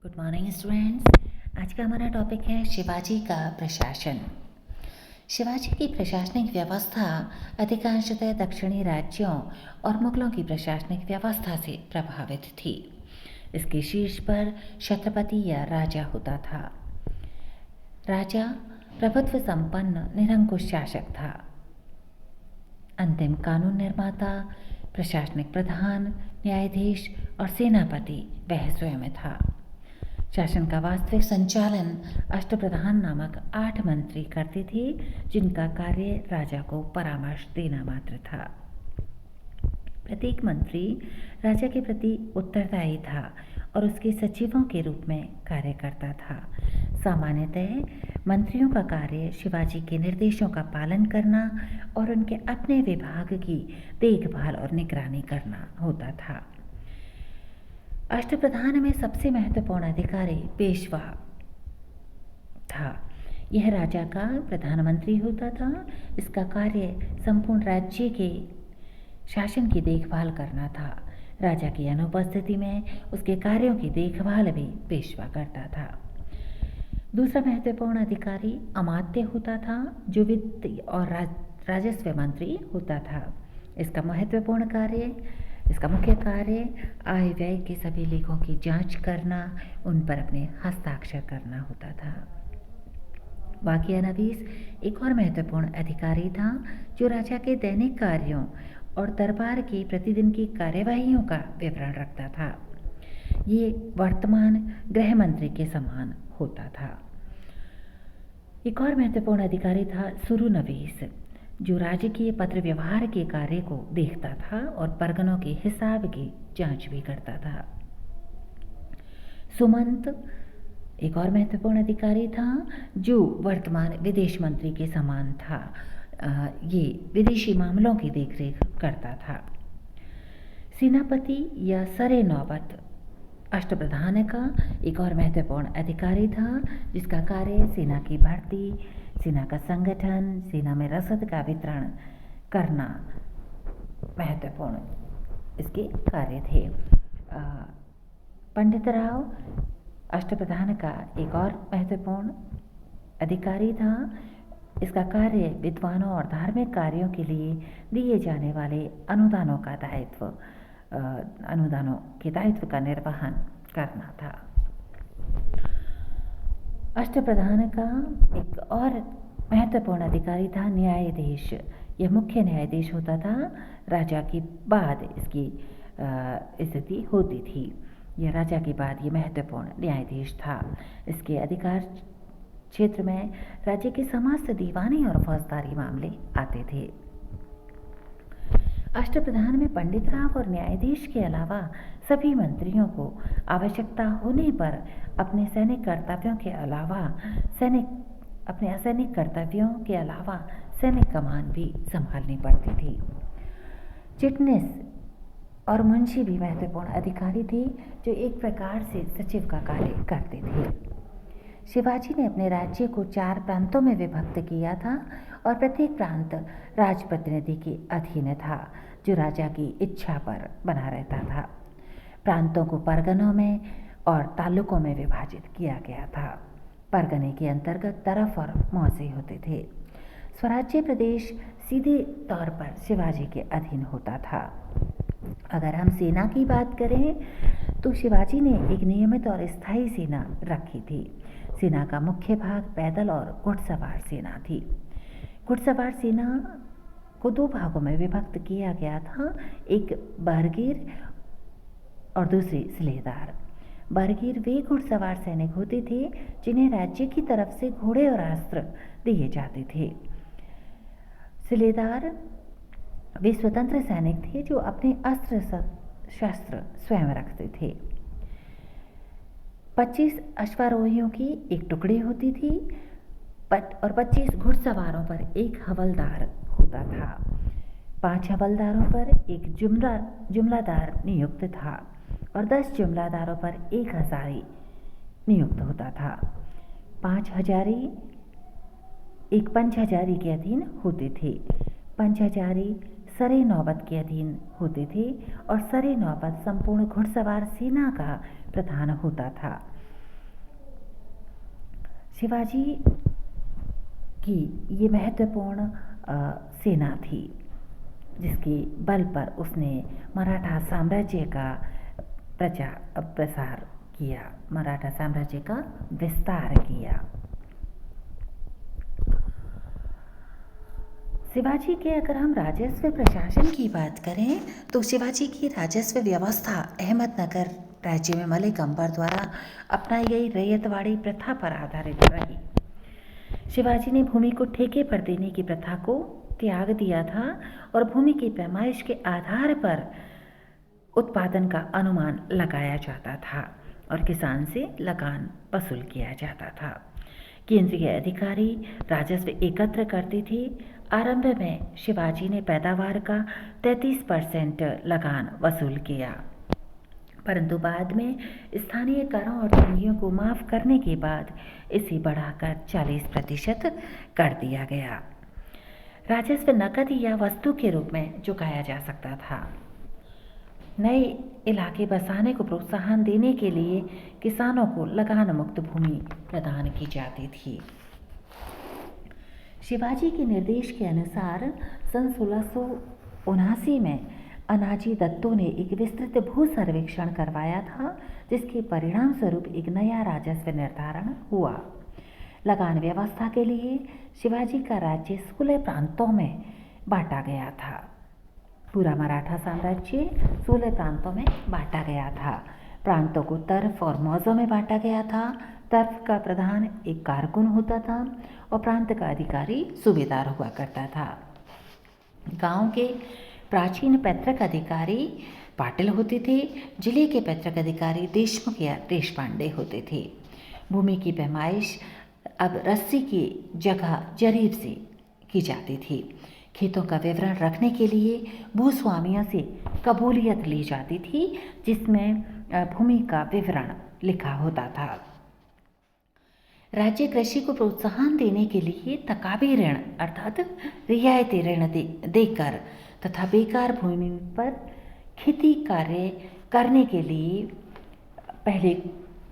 Good morning students. आज का हमारा टॉपिक है शिवाजी का प्रशासन। शिवाजी की प्रशासनिक व्यवस्था अधिकांशतः दक्षिणी राज्यों और मुगलों की प्रशासनिक व्यवस्था से प्रभावित थी। इसके शीर्ष पर छत्रपति या राजा होता था। राजा प्रभुत्व संपन्न निरंकुश शासक था। अंतिम कानून निर्माता, प्रशासनिक प्रधान, न्यायाधीश और सेनापति वह स्वयं था। शासन का वास्तविक संचालन अष्टप्रधान नामक 8 मंत्री करते थे, जिनका कार्य राजा को परामर्श देना मात्र था। प्रत्येक मंत्री राजा के प्रति उत्तरदायी था और उसके सचिवों के रूप में कार्य करता था। सामान्यतः मंत्रियों का कार्य शिवाजी के निर्देशों का पालन करना और उनके अपने विभाग की देखभाल और निगरानी करना होता था। अष्टप्रधान में सबसे महत्वपूर्ण अधिकारी पेशवा था। यह राजा का प्रधानमंत्री होता था। इसका कार्य संपूर्ण राज्य के शासन की देखभाल करना था। राजा की अनुपस्थिति में उसके कार्यों की देखभाल भी पेशवा करता था। दूसरा महत्वपूर्ण अधिकारी अमात्य होता था, जो वित्त और राजस्व मंत्री होता था। इसका मुख्य कार्य आय व्यय के सभी लेखों की जांच करना, उन पर अपने हस्ताक्षर करना होता था। वाकियानवीस एक और महत्वपूर्ण अधिकारी था, जो राजा के दैनिक कार्यों और दरबार की प्रतिदिन की कार्यवाहियों का विवरण रखता था। ये वर्तमान गृह मंत्री के समान होता था। एक और महत्वपूर्ण अधिकारी था सुरुनवीस, जो राजकीय पत्र व्यवहार के कार्य को देखता था और परगनों के हिसाब की जांच भी करता था। सुमंत एक और महत्वपूर्ण अधिकारी था, जो वर्तमान विदेश मंत्री के समान था। ये विदेशी मामलों की देखरेख करता था। सेनापति या सरे नौबत अष्टप्रधान का एक और महत्वपूर्ण अधिकारी था, जिसका कार्य सेना की भर्ती, सेना का संगठन, सेना में रसद का वितरण करना महत्वपूर्ण इसके कार्य थे। पंडित राव अष्टप्रधान का एक और महत्वपूर्ण अधिकारी था। इसका कार्य विद्वानों और धार्मिक कार्यों के लिए दिए जाने वाले अनुदानों के दायित्व का निर्वहन करना था। अष्टप्रधान का एक और महत्वपूर्ण अधिकारी था न्यायाधीश। यह मुख्य न्यायाधीश होता था। राजा के बाद इसकी स्थिति होती थी। यह राजा के बाद ये महत्वपूर्ण न्यायाधीश था। इसके अधिकार क्षेत्र में राज्य के समस्त दीवानी और फौजदारी मामले आते थे। अष्टप्रधान में पंडित राव और न्यायाधीश के अलावा सभी मंत्रियों को आवश्यकता होने पर अपने असैनिक कर्तव्यों के अलावा सैनिक कमान भी संभालनी पड़ती थी। चिटनिस और मुंशी भी महत्वपूर्ण अधिकारी थे, जो एक प्रकार से सचिव का कार्य करते थे। शिवाजी ने अपने राज्य को 4 प्रांतों में विभक्त किया था और प्रत्येक प्रांत राजप्रतिनिधि के अधीन था, जो राजा की इच्छा पर बना रहता था। प्रांतों को परगनों में और तालुकों में विभाजित किया गया था। परगने के अंतर्गत तरफ और मौजे होते थे। स्वराज्य प्रदेश सीधे तौर पर शिवाजी के अधीन होता था। अगर हम सेना की बात करें तो शिवाजी ने एक नियमित और स्थायी सेना रखी थी। सेना का मुख्य भाग पैदल और घुड़सवार सेना थी। घुड़सवार सेना को 2 भागों में विभक्त किया गया था, एक बरगीर और दूसरी सिलेदार। बरगीर वे घुड़सवार सैनिक होते थे जिन्हें राज्य की तरफ से घोड़े और अस्त्र दिए जाते थे। सिलेदार वे स्वतंत्र सैनिक थे जो अपने अस्त्र शस्त्र स्वयं रखते थे। 25 अश्वारोहियों की एक टुकड़ी होती थी और 25 घुड़सवारों पर एक हवलदार होता था। 5 हवलदारों पर एक जुमलादार नियुक्त था और 10 जुमलादारों पर 1 हजारी नियुक्त होता था। 5 हजारी एक पंच हजारी के अधीन होते थे। पंच हजारी सरे नौबत के अधीन होते थे और सरे नौबत संपूर्ण घुड़सवार सेना का प्रधान होता था। शिवाजी की ये महत्वपूर्ण सेना थी जिसके बल पर उसने मराठा साम्राज्य का प्रसार किया, मराठा साम्राज्य का विस्तार किया। शिवाजी के अगर हम राजस्व प्रशासन की बात करें तो शिवाजी की राजस्व व्यवस्था अहमदनगर राज्य में मलिक अंबर द्वारा अपनाई गई रैयतवाड़ी प्रथा पर आधारित रही। शिवाजी ने भूमि को ठेके पर देने की प्रथा को त्याग दिया था और भूमि की पैमाइश के आधार पर उत्पादन का अनुमान लगाया जाता था और किसान से लगान वसूल किया जाता था। केंद्रीय अधिकारी राजस्व एकत्र करते थे। आरंभ में शिवाजी ने पैदावार का 33% लगान वसूल किया, परंतु बाद में स्थानीय करों और तंगियों को माफ करने के बाद इसे बढ़ाकर 40% कर दिया गया। राजस्व नकद या वस्तु के रूप में चुकाया जा सकता था। नए इलाके बसाने को प्रोत्साहन देने के लिए किसानों को लगान मुक्त भूमि प्रदान की जाती थी। शिवाजी के निर्देश के अनुसार सन 1679 में अनाजी दत्तों ने एक विस्तृत भू सर्वेक्षण करवाया था, जिसके परिणाम स्वरूप एक नया राजस्व निर्धारण हुआ। लगान व्यवस्था के लिए शिवाजी का राज्य 16 प्रांतों में बांटा गया था। पूरा मराठा साम्राज्य 16 प्रांतों में बांटा गया था। प्रांतों को तर्फ और मौजों में बांटा गया था। तर्फ का प्रधान एक कारकुन होता था और प्रांत का अधिकारी सूबेदार हुआ करता था। गांव के प्राचीन पैतृक अधिकारी पाटिल होते थे। जिले के पैतृक अधिकारी देशमुख या देशपांडे होते थे। भूमि की पैमाइश अब रस्सी की जगह जरीब से की जाती थी। खेतों का विवरण रखने के लिए भूस्वामियों से कबूलियत ली जाती थी, जिसमें भूमि का विवरण लिखा होता था। राज्य कृषि को प्रोत्साहन देने के लिए तकाबी ऋण अर्थात रियायती ऋण देकर तथा बेकार भूमि पर खेती कार्य करने के लिए पहले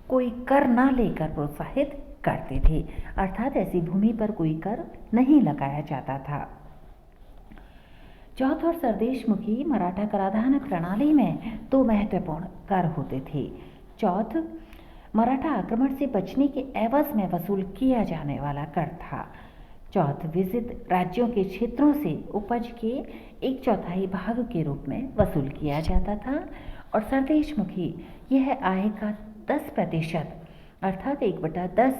कोई कर न लेकर प्रोत्साहित करते थे, अर्थात ऐसी भूमि पर कोई कर नहीं लगाया जाता था। चौथ और सरदेशमुखी मराठा कराधान प्रणाली में 2 महत्वपूर्ण कर होते थे। चौथ मराठा आक्रमण से बचने के एवज में वसूल किया जाने वाला कर था। चौथ विजित राज्यों के क्षेत्रों से उपज के 1/4 भाग के रूप में वसूल किया जाता था और सरदेशमुखी यह आय का 10% अर्थात 1/10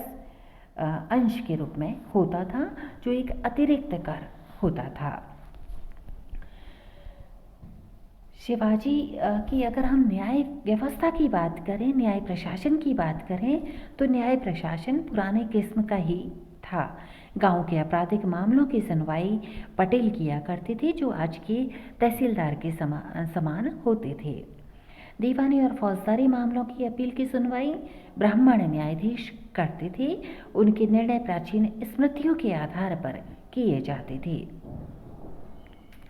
अंश के रूप में होता था, जो एक अतिरिक्त कर होता था। शिवाजी की अगर हम न्याय व्यवस्था की बात करें, न्याय प्रशासन की बात करें, तो न्याय प्रशासन पुराने किस्म का ही था। गांव के आपराधिक मामलों की सुनवाई पटेल किया करते थे, जो आज के तहसीलदार के समान होते थे। दीवानी और फौजदारी मामलों की अपील की सुनवाई ब्राह्मण न्यायाधीश करते थे। उनके निर्णय प्राचीन स्मृतियों के आधार पर किए जाते थे।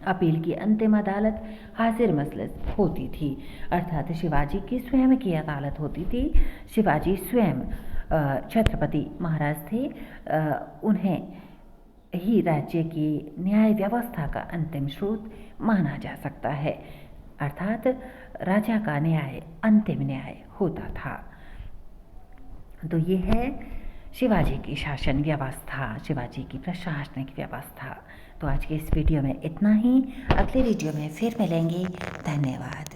अपील की अंतिम अदालत हाजिर मजलिस होती थी, अर्थात शिवाजी की स्वयं की अदालत होती थी। शिवाजी स्वयं छत्रपति महाराज थे। उन्हें ही राज्य की न्याय व्यवस्था का अंतिम स्रोत माना जा सकता है, अर्थात राजा का न्याय अंतिम न्याय होता था। तो ये है शिवाजी की शासन व्यवस्था, शिवाजी की प्रशासनिक व्यवस्था। तो आज के इस वीडियो में इतना ही। अगले वीडियो में फिर मिलेंगे। धन्यवाद।